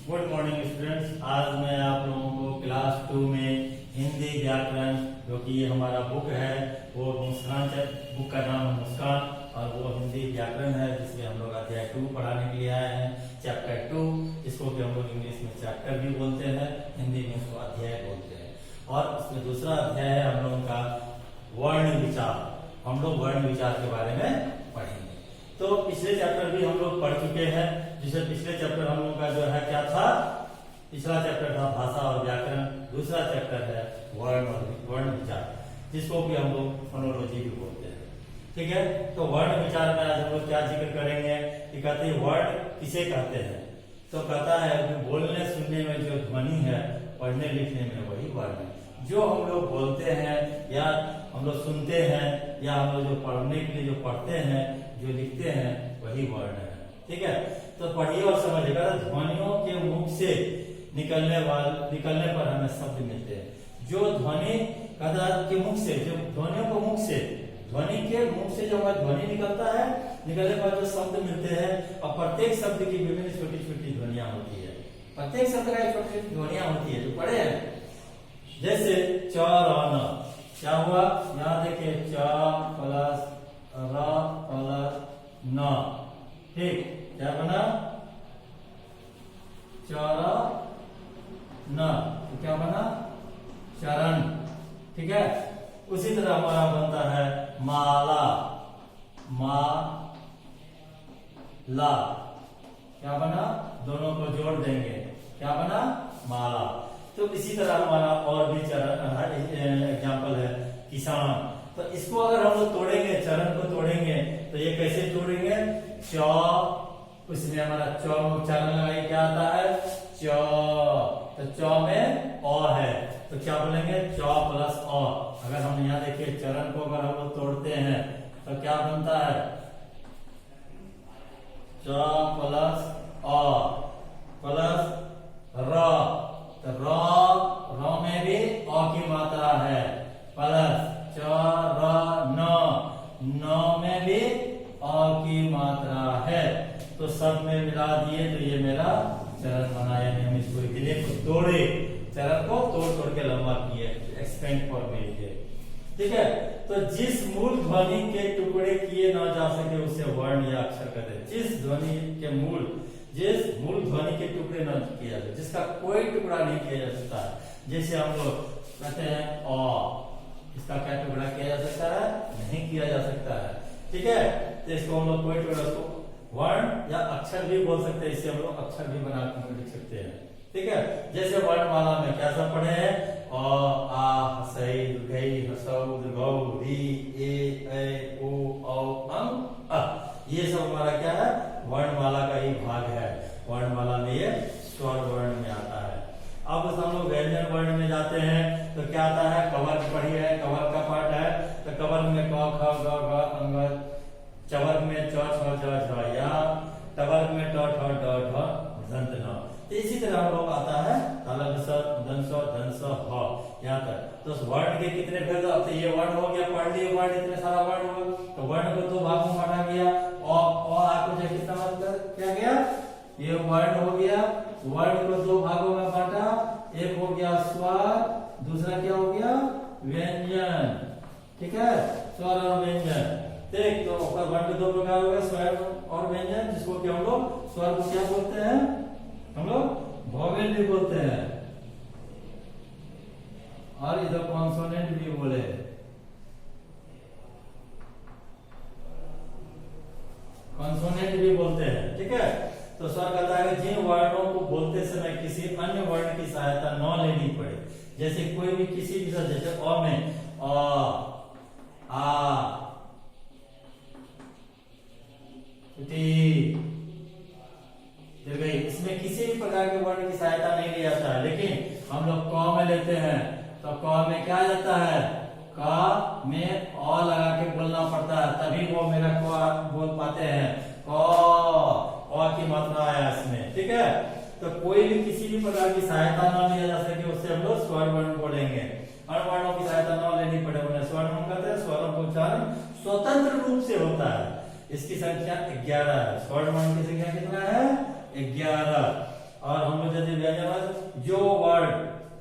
Good morning students. आज मैं आप लोगों को क्लास 2 में हिंदी व्याकरण, जो कि ये हमारा बुक है, वो मुस्कान बुक का नाम है मुस्कान, और वो हिंदी व्याकरण है जिसमें हम लोग अध्याय 2 पढ़ाने के लिए आए हैं। चैप्टर 2, इसको भी हम लोग इंग्लिश में चैप्टर भी बोलते हैं, हिंदी में इसको अध्याय बोलते हैं। और इसमें दूसरा अध्याय है हम लोगों का वर्ण विचार। हम लोग वर्ण विचार के बारे में पढ़ेंगे। तो पिछले चैप्टर भी हम लोग पढ़ चुके हैं, जिसे पिछले चैप्टर हम लोग का जो है क्या था, पिछला चैप्टर था भाषा और व्याकरण, दूसरा चैप्टर है वर्ण और वर्ण विचार, जिसको भी हम लोग फोनोलॉजी भी बोलते हैं। ठीक है, तो वर्ण विचार में आज हम लोग क्या जिक्र करेंगे कि कहते हैं वर्ण किसे कहते हैं। तो कहता है कि बोलने सुनने में जो ध्वनि है, पढ़ने लिखने में वही वर्ण है। जो हम लोग बोलते हैं या हम लोग सुनते हैं या हम लोग जो पढ़ने के लिए जो पढ़ते हैं, जो लिखते हैं, वही वर्ण है। ठीक है, तो पढ़िए और समझिएगा। ध्वनियों के मुख से निकलने पर हमें शब्द मिलते हैं। जो ध्वनि के मुख से, जो ध्वनियों को मुख से, ध्वनि के मुख से जो हमारा ध्वनि निकलता है, निकलने पर जो शब्द मिलते हैं, और प्रत्येक शब्द की विभिन्न छोटी छोटी ध्वनियां होती है। प्रत्येक शब्द का छोटी छोटी ध्वनियां होती है, जो पढ़े हैं। जैसे च र न, क्या हुआ, यहाँ देखिए च प्लस र प्लस न, ठीक, क्या बना, चरण न, तो क्या बना, चरण। ठीक है, उसी तरह हमारा बनता है माला, ला, क्या बना, दोनों को जोड़ देंगे, क्या बना, माला। तो इसी तरह हमारा और भी एग्जाम्पल है किसान। तो इसको अगर हम लोग तोड़ेंगे, चरण को तोड़ेंगे, तो ये कैसे तोड़ेंगे, च, उसमें हमारा च उच्चारण लगाइए, क्या आता है, च, तो च में अ है, तो क्या बोलेंगे, च प्लस अ। अगर हम यहाँ देखिए चरण को अगर हम लोग तोड़ते हैं तो क्या बनता है, च प्लस अ प्लस र, तो र में भी अ की मात्रा है, प्लस च र न में भी अ की मात्रा है। तो सब में मिला दिए तो ये मेरा चरण बना, यानी हम इसको गिले को तोड़े, चरण को तोड़ तोड़ के लंबा किए, एक्सपेंड फॉर में किए। ठीक है, तो जिस मूल ध्वनि के टुकड़े किए ना जा सके उसे वर्ण या अक्षर कहते हैं। जिस मूल ध्वनि के टुकड़े न किए जाते, जिसका कोई टुकड़ा नहीं किया जा सकता, जैसे हम लोग कहते हैं अ, इसका क्या टुकड़ा किया जा सकता है, नहीं किया जा सकता है। ठीक है, तो इसको हम लोग कोई टुकड़ा, उसको वर्ण या अक्षर भी बोल सकते हैं, इसे हम लोग अक्षर भी बना कर लिख सकते हैं। ठीक है, जैसे वर्णमाला में क्या सब पढ़े हैं, अ आ हसई दुर्घई हसौ दुर्गौ री ए ऐ ओ औ अं अ, ये सब हमारा क्या है, वर्णमाला का ही भाग है। वर्णमाला में ये स्वर वर्ण में आता है। अब हम लोग व्यंजन वर्ण में जाते हैं तो क्या आता है, कवर्ग पढ़ी है, कवर्ग का पाठ है। तो कवर्ग में क ख ग घ अंग, चवर्ग में च छ ज झ या, टवर्ग में ट ठ ड ढ दंत न। तो इसी तरह हम लोग आता है तालव्य स, दंत स, धन स, ह, यहाँ तक। तो वर्ण के कितने भेद, अब तो ये वर्ण हो गया, पढ़ लिए वर्ण, इतने सारा वर्ण हो। तो वर्ण को दो भागों में बांटा गया, आपको जो कितना मतलब क्या गया, ये वर्ण हो गया, वर्ण को दो भागों में बांटा, एक हो गया स्वर, दूसरा क्या हो गया, व्यंजन। ठीक है, स्वर और व्यंजन। देख, तो वर्ण के दो प्रकार हो गए, स्वर और व्यंजन, जिसको कि हम लोग स्वर को क्या बोलते हैं, हम लोग वोवेल भी बोलते हैं, और इधर कॉन्सोनेंट भी बोले, कॉन्सोनेंट भी बोलते हैं। ठीक है, तो स्वर कहता है जिन वर्णों को बोलते समय किसी अन्य वर्ण की सहायता न लेनी पड़े, जैसे कोई भी किसी भी शब्द, जैसे अ में अ, आ, गई, इसमें किसी भी प्रकार के वर्ण की सहायता नहीं लिया जाता है। लेकिन हम लोग क में लेते हैं, तो क में क्या जाता है, क में अ लगा के बोलना पड़ता है, तभी वो मेरा क बोल पाते हैं। क की मात्रा आया इसमें। ठीक है, तो कोई भी किसी भी प्रकार की सहायता न लिया जा सके, उससे हम लोग स्वर वर्ण बोलेंगे। अन्य वर्णों की सहायता न लेनी पड़े, उन्हें स्वर वर्ण कहते हैं। स्वरों का उच्चारण स्वतंत्र रूप से होता है। इसकी संख्या 11 है। स्वर्ण वर्ण की संख्या कितना है? 11। और हम लोग यदि व्यंजन जो वर्ड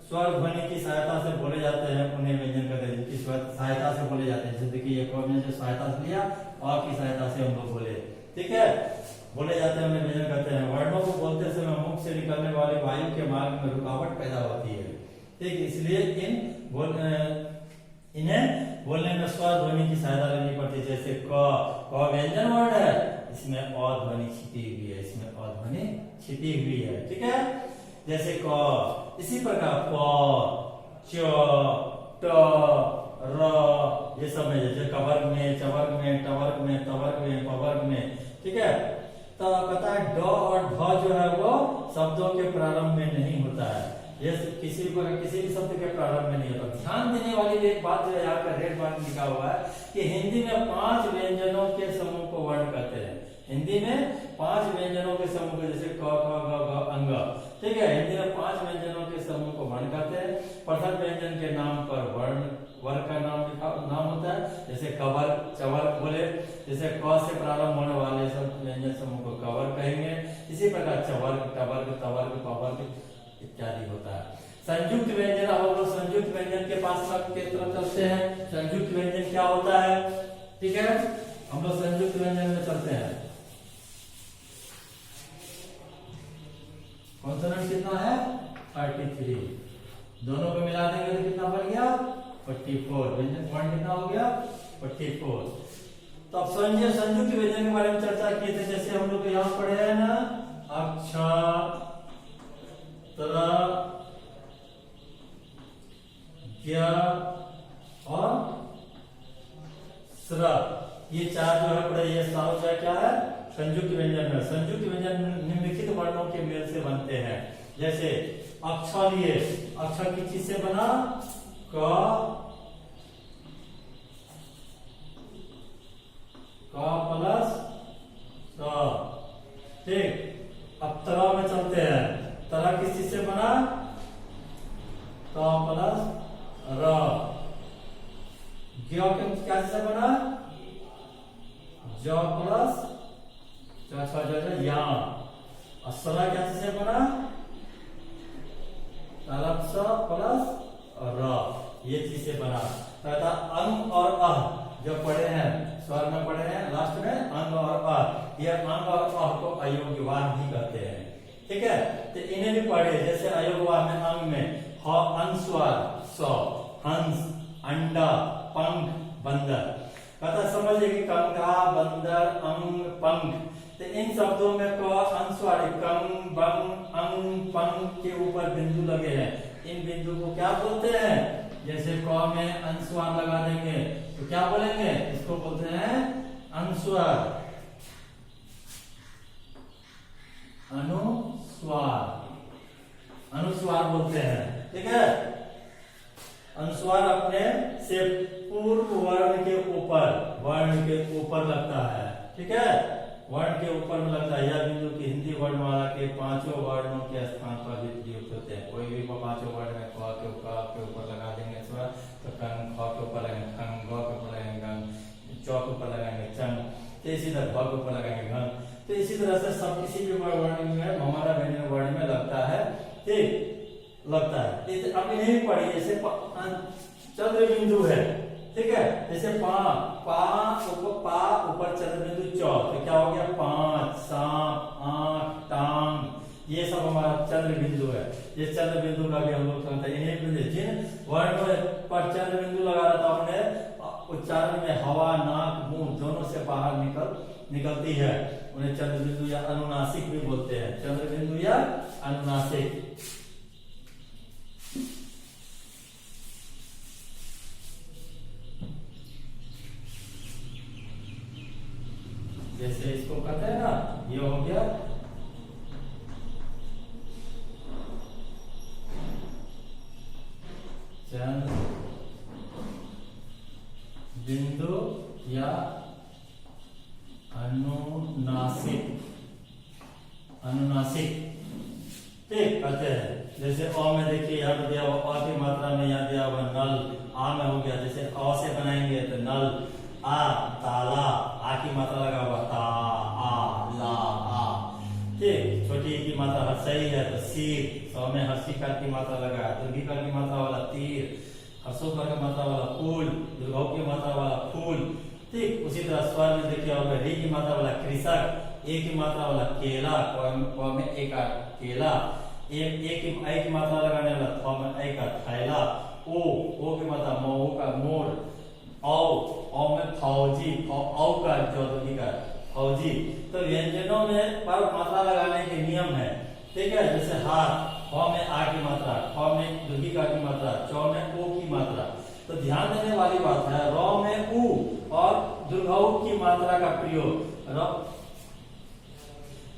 स्वर ध्वनि की सहायता से बोले जाते हैं उन्हें व्यंजन कहते हैं, जिसकी सहायता से बोले जाते हैं। जैसे कि एक व्यंजन से सहायता से लिया और की सहायता से हम लोग बोले, ठीक है, बोले जाते हैं, उन्हें व्यंजन कहते हैं। वर्णों को बोलते समय मुख से निकलने वाली वायु के मार्ग में रुकावट पैदा होती है, ठीक, इसलिए इन्हें बोलने में स्वर ध्वनि की सहायता लेनी पड़ती है। जैसे क व्यंजन वर्ड है, इसमें अ ध्वनि छिपी हुई है, इसमें अ ध्वनि छिपी हुई है, ठीक है। जैसे क, इसी प्रकार प, च, ट, र, ये सब में जैसे कवर्ग में, चवर्ग में, टवर्ग में, तवर्ग में, पवर्ग में, ठीक है। तो कहता है ड और ढ जो है वो शब्दों के प्रारंभ में नहीं होता है, ये किसी भी शब्द के प्रारंभ में नहीं होता। ध्यान देने वाली एक बात जो यहाँ पर रेड मार्क लिखा हुआ है कि हिंदी में 5 व्यंजनों के समूह को वर्ण कहते हैं। हिंदी में 5 व्यंजनों के समूह को, जैसे क, ख, ग, घ, अंग, ठीक है, हिंदी में 5 व्यंजनों के समूह को वर्ण कहते हैं। प्रथम व्यंजन के नाम पर वर्ग का नाम होता है, जैसे कवर, चवर बोले, जैसे क से प्रारंभ होने वाले सब व्यंजन समूह को कवर कहेंगे। इसी प्रकार चवर्ग, टवर्ग, तवर्ग, पवर्ग इत्यादि होता है। संयुक्त व्यंजन, अब हम लोग संयुक्त व्यंजन के पास के तरफ चलते हैं। संयुक्त व्यंजन क्या होता है, ठीक है, हम लोग संयुक्त व्यंजन में चलते हैं। कॉन्सोनेंट कितना है 33, दोनों को मिला देंगे तो कितना बन गया 44, व्यंजन पॉइंट कितना हो गया 44। तो अब संयुक्त व्यंजन के बारे में चर्चा किए थे, जैसे हम लोग यहाँ पढ़े हैं ना, अक्षर, त्र, ज्ञ और स्र, ये 4 जो है पढ़े, ये सारों का क्या है संयुक्त व्यंजन है। संयुक्त व्यंजन निम्नलिखित वर्णों के मेल से बनते हैं। जैसे अक्षर, लिए अक्षर किस चीज से बना, क प्लस स, ठीक। अब तरह में चलते हैं, तरह किस चीज से बना, क प्लस र। ज्ञ क्या चीज से बना, ज प्लस या। अस्रा क्या चीज से बना, तरप्स प्लस र, ये चीज से बना। तथा अंग और अह जो पढ़े हैं, स्वर में पढ़े हैं, लास्ट में अंग और अह, ये अंग और अह को अयोग्यवाद भी कहते हैं, ठीक है। तो इन्हें भी पढ़े, जैसे अयोग्यवाद में अंग में ह अनुस्वार स, हंस, अंडा, पंख, बंदर। कहता समझिए कि कंगा, बंदर, अंग, पंख, तो इन शब्दों में क अनुस्वार कंग, बंग, अंग, पंख के ऊपर बिंदु लगे हैं, इन बिंदु को क्या बोलते हैं। जैसे क में अनुस्वार लगा देंगे तो क्या बोलेंगे, इसको बोलते हैं अनुस्वार, अनुस्वार, अनुस्वार बोलते हैं, ठीक है। अनुस्वार अपने से पूर्व वर्ण के ऊपर लगता है, ठीक है, वर्ण के ऊपर में लगता है। यह बिंदु की हिंदी वर्णमाला के 5 वर्णों के स्थान पर भी प्रयुक्त होते हैं। कोई भी 5 वर्ण में क के ऊपर लगा देंगे स्वर, तो कंग, ख के ऊपर लगाएंगे खंग, ग के ऊपर लगाएंगे गंग, च के ऊपर लगाएंगे चंग, तो इसी तरह भ के ऊपर लगाएंगे घंग। तो इसी तरह से सब किसी भी वर्ण में हमारा व्यंजन वर्ण में लगता है, ठीक, लगता है। अब इन्हें पढ़िए, जैसे चंद्र बिंदु है, ठीक है, जैसे पा ऊपर चंद्र बिंदु च, तो क्या हो गया 5, सांप, आंख, टांग, ये सब हमारा चंद्र बिंदु है। ये चंद्र बिंदु का भी हम लोग समझते हैं। इन्हें बिंदु जिन वर्ण पर चंद्र बिंदु लगा रहा था हमने, उच्चारण में हवा, नाक, मुंह दोनों से बाहर निकलती है, उन्हें चंद्र बिंदु या अनुनासिक भी बोलते हैं। चंद्र बिंदु या अनुनासिक। जैसे इसको कहते हैं ना, ये हो गया चंद्र बिंदु या अनुनासिक, ठीक कहते हैं। जैसे अ में देखिए यहाँ पे दिया हुआ, अ की मात्रा में यहाँ दिया हुआ नल, आ में हो गया, जैसे अ से बनाएंगे तो नल, आ ताला, आ की मात्रा लगा हुआ ता, आ ला, आ, ठीक। छोटी की मात्रा हर्ष सही है तो सीर, सौ में हर्षिकार की मात्रा लगा, दीर्घिकार की मात्रा वाला तीर, हर्षोकार की मात्रा वाला फूल, दीर्घौ की मात्रा वाला फूल। ठीक उसी तरह स्वर में देखिए और री की मात्रा वाला कृषक, ए की मात्रा वाला केला, क में ए का केला, ए की मात्रा लगाने वाला थ में ए का थैला, ओ की मात्रा मऊ का मोर, औ में फौजी, औ का जौदगी का फौजी। तो व्यंजनों में पर मात्रा लगाने के नियम है। ठीक है, जैसे हाथ, ख में आ की मात्रा, ख में दीर्घिका की मात्रा, चौ में ओ की मात्रा। तो ध्यान देने वाली बात है र में उ और दीर्घौ की मात्रा का प्रयोग।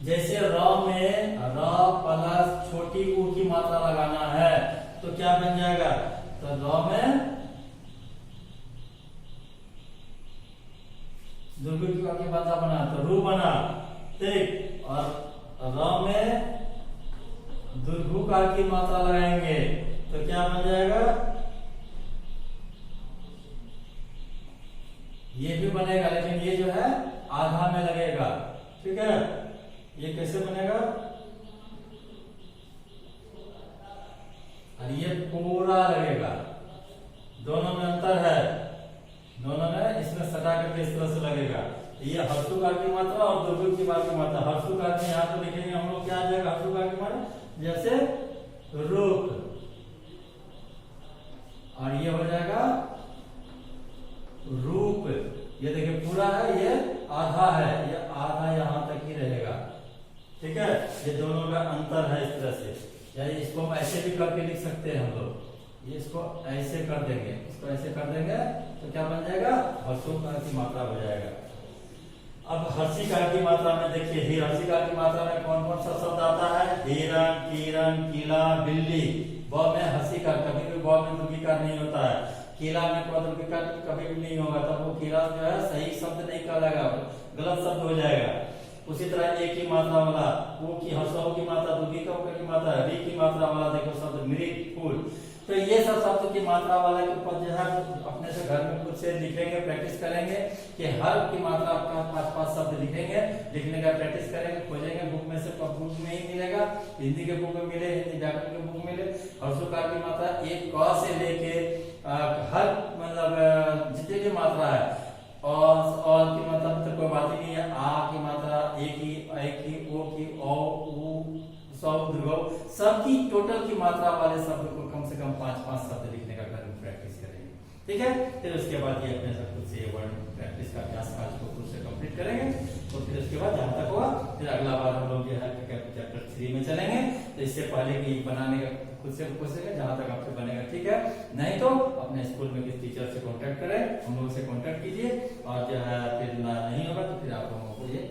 जैसे र में र प्लस छोटी उ की मात्रा लगाना है तो क्या बन जाएगा, तो र में दीर्घिका की मात्रा बना तो रू बना। ठीक, और र में दीर्घिकार की मात्रा लगाएंगे तो क्या बन जाएगा, ये भी बनेगा लेकिन ये जो है आधा में लगेगा। ठीक है, ये कैसे बनेगा, और ये पूरा लगेगा, दोनों में अंतर है, दोनों में इसमें सटा करके इस तरह से लगेगा। ये हर्षुकार की मात्रा और दीर्घिकार की मात्रा। हर्षुकार में यहाँ तो लिखेंगे हम लोग, क्या आ जाएगा हर्षुकार की मात्रा, जैसे रुक, और ये हो जाएगा रूप। ये देखिए पूरा है, ये आधा है, ये आधा यहां तक ही रहेगा। ठीक है, ये दोनों का अंतर है इस तरह से। यानी इसको हम ऐसे भी करके लिख सकते हैं हम लोग, ये इसको ऐसे कर देंगे, इसको ऐसे कर देंगे तो क्या बन जाएगा, हर्षोकार की मात्रा हो जाएगा। अब हर्षिकार की मात्रा में देखिए, हर्षिकार की मात्रा में कौन कौन सा शब्द आता है, हिरण, किरण, किला, बिल्ली। ब में हर्षिकार, कभी भी ब में दीर्घिकार नहीं होता है। किला में दीर्घिकार कभी भी नहीं होगा, तब वो किला जो है सही शब्द नहीं कहलाएगा, गलत शब्द हो जाएगा। उसी तरह ए की मात्रा वाला, ओ की हर्षों की मात्रा, दीर्घिका की मात्रा, री की मात्रा वाला देखो शब्द मृग, फूल। तो ये सब शब्द की मात्रा वाला के ऊपर जो है अपने से घर में खुद से लिखेंगे, प्रैक्टिस करेंगे कि हर की मात्रा आपका 5-5 शब्द लिखेंगे, लिखने का प्रैक्टिस करेंगे, खोजेंगे बुक में से, बुक में ही मिलेगा, हिंदी के बुक में मिले, हिंदी व्याकरण के बुक में मिले। हर्षोकार की मात्रा एक क से लेके हर मतलब जितनी भी मात्रा है, और की मतलब तो कोई बात ही नहीं है, आ की मात्रा, ए की, ओ की, औ, उ, सौ, दीर्घौ, सबकी टोटल की मात्रा वाले शब्द को कम से कम 5-5 शब्द लिखने का घर में प्रैक्टिस करेंगे। ठीक है, फिर उसके बाद ये अपने सब खुद से वर्ड प्रैक्टिस का अभ्यास आज को खुद से कंप्लीट करेंगे। तो फिर उसके बाद जहां तक होगा फिर अगला बार हम लोग जो है चैप्टर 3 में चलेंगे। तो इससे पहले कि बनाने का खुद से कोशिश करें जहां तक आपसे बनेगा। ठीक है, नहीं तो अपने स्कूल में किसी टीचर से कांटेक्ट करें, हम लोग से कांटेक्ट कीजिए, और जो है फिर नहीं होगा तो फिर आप लोगों को ये